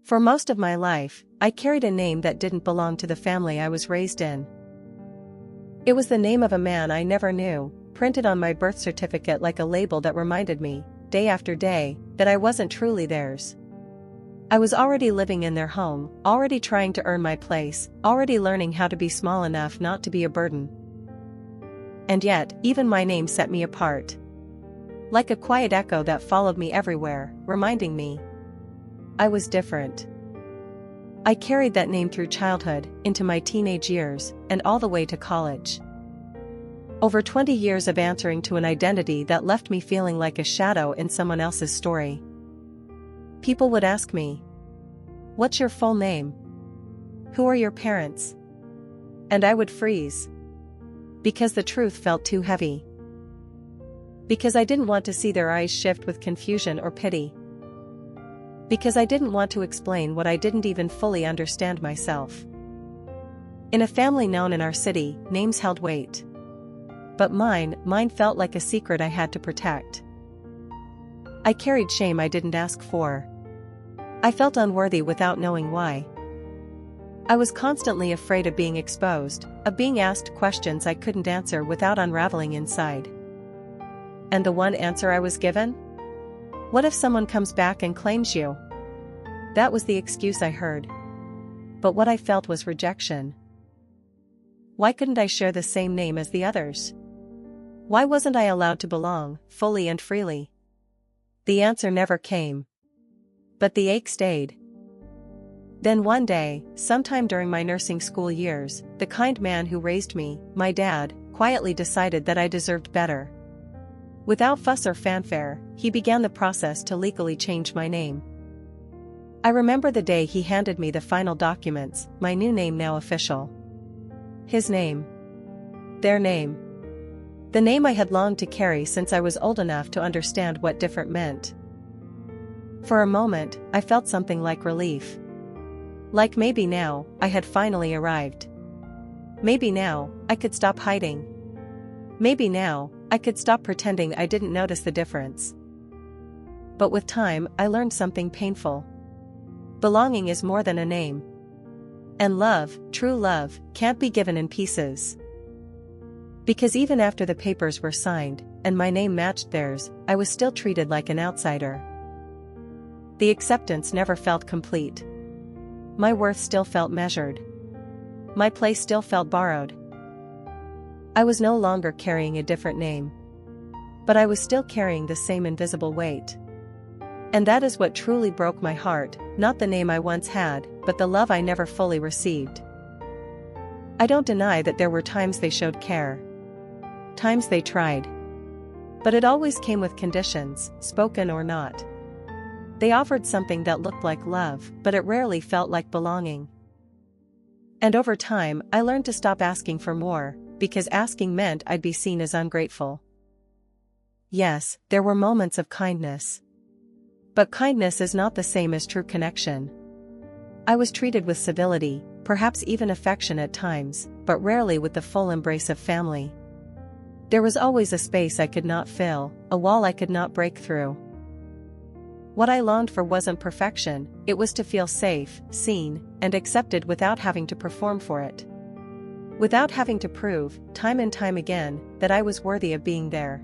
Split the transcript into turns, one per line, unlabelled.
For most of my life, I carried a name that didn't belong to the family I was raised in. It was the name of a man I never knew, printed on my birth certificate like a label that reminded me, day after day, that I wasn't truly theirs. I was already living in their home, already trying to earn my place, already learning how to be small enough not to be a burden. And yet, even my name set me apart. Like a quiet echo that followed me everywhere, reminding me I was different. I carried that name through childhood, into my teenage years, and all the way to college. Over 20 years of answering to an identity that left me feeling like a shadow in someone else's story. People would ask me, "What's your full name? Who are your parents?" And I would freeze. Because the truth felt too heavy. Because I didn't want to see their eyes shift with confusion or pity. Because I didn't want to explain what I didn't even fully understand myself. In a family known in our city, names held weight. But mine felt like a secret I had to protect. I carried shame I didn't ask for. I felt unworthy without knowing why. I was constantly afraid of being exposed, of being asked questions I couldn't answer without unraveling inside. And the one answer I was given? What if someone comes back and claims you? That was the excuse I heard. But what I felt was rejection. Why couldn't I share the same name as the others? Why wasn't I allowed to belong, fully and freely? The answer never came. But the ache stayed. Then one day, sometime during my nursing school years, the kind man who raised me, my dad, quietly decided that I deserved better. Without fuss or fanfare, he began the process to legally change my name. I remember the day he handed me the final documents, my new name now official. His name. Their name. The name I had longed to carry since I was old enough to understand what different meant. For a moment, I felt something like relief. Like maybe now, I had finally arrived. Maybe now, I could stop hiding. Maybe now, I could stop pretending I didn't notice the difference. But with time, I learned something painful. Belonging is more than a name. And love, true love, can't be given in pieces. Because even after the papers were signed, and my name matched theirs, I was still treated like an outsider. The acceptance never felt complete. My worth still felt measured. My place still felt borrowed. I was no longer carrying a different name. But I was still carrying the same invisible weight. And that is what truly broke my heart, not the name I once had, but the love I never fully received. I don't deny that there were times they showed care. Times they tried. But it always came with conditions, spoken or not. They offered something that looked like love, but it rarely felt like belonging. And over time, I learned to stop asking for more, because asking meant I'd be seen as ungrateful. Yes, there were moments of kindness. But kindness is not the same as true connection. I was treated with civility, perhaps even affection at times, but rarely with the full embrace of family. There was always a space I could not fill, a wall I could not break through. What I longed for wasn't perfection, it was to feel safe, seen, and accepted without having to perform for it. Without having to prove, time and time again, that I was worthy of being there.